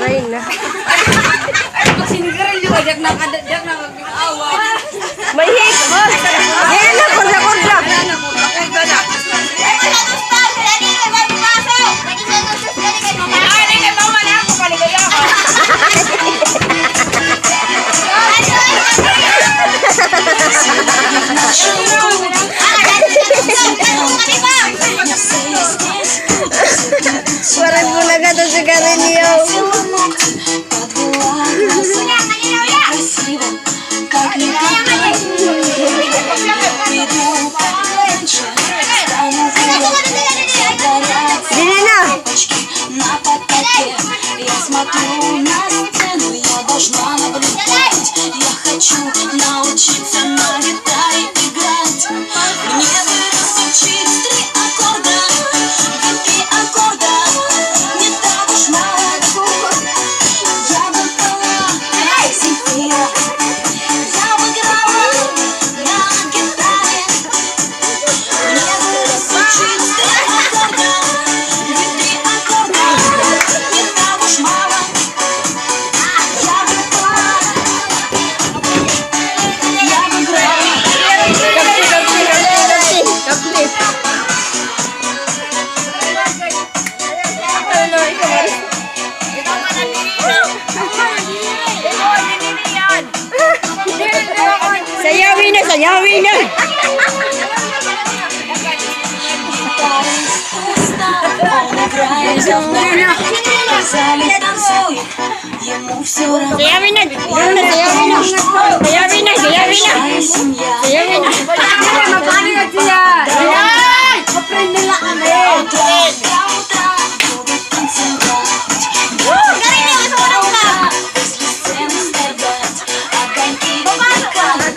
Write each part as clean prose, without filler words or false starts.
lain na. Pag sinigaral yung jak na mag-awa. May hik. Yan na, kurla-kurla. Parang bulaga to si Karinio. Dili na. Я смотрю на сцену, я должна наблюдать. Я хочу научиться на гитаре играть. Мне бы разучить 3 аккорда, ведь 3 аккорда не так уж мало. Я бы пела симфония, я бы играла на гитаре. Мне бы разучить 3 аккорда, ведь 3 аккорда не так уж мало. Я бы пела, я бы играла. Sayawin na, sayawin na. Он играет за мной, в зале танцует, ему все равно. Sayawin na. Sayawin na. Sayawin na, sayawin na. Моя семья. Sayawin na. Mapanigat siya. Kapren nila kami. До утра будут танцевать. Возле сцены стоять, огоньки мелькают.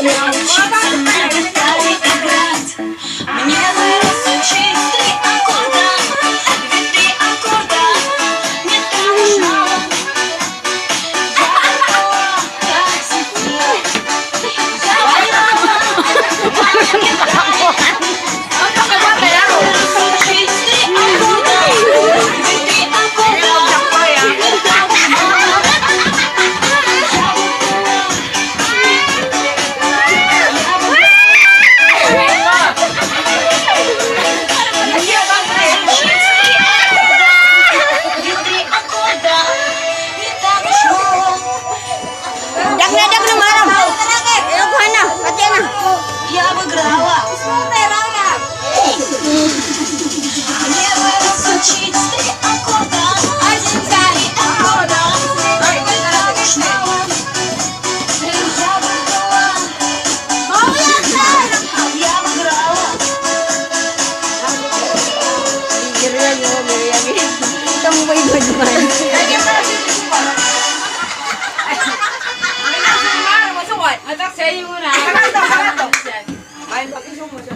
Научиться на гитаре играть. Мне бы разучить 3 аккорда, ведь 3 аккорда не так уж мало. Я пела как симфония, я играла на гитаре. Разучить 3 аккорда, ведь 3 аккорда не так уж мало. Я бы пела, Dak na, dak na, maram. Kuha na, pati na. я бы играла. Мне бы разучить 3 аккорда, 3 аккорда, не так уж мало. Я бы играла, я бы играла. Giriyan nyo, Miriam. Tambay ba naman? Atak sa iyo muna. Ay, pag-isong mo siya.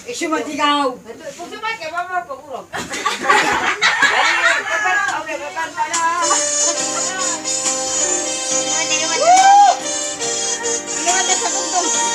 Isu mo tigaw. Pag sumat ka, mama, pag-urog.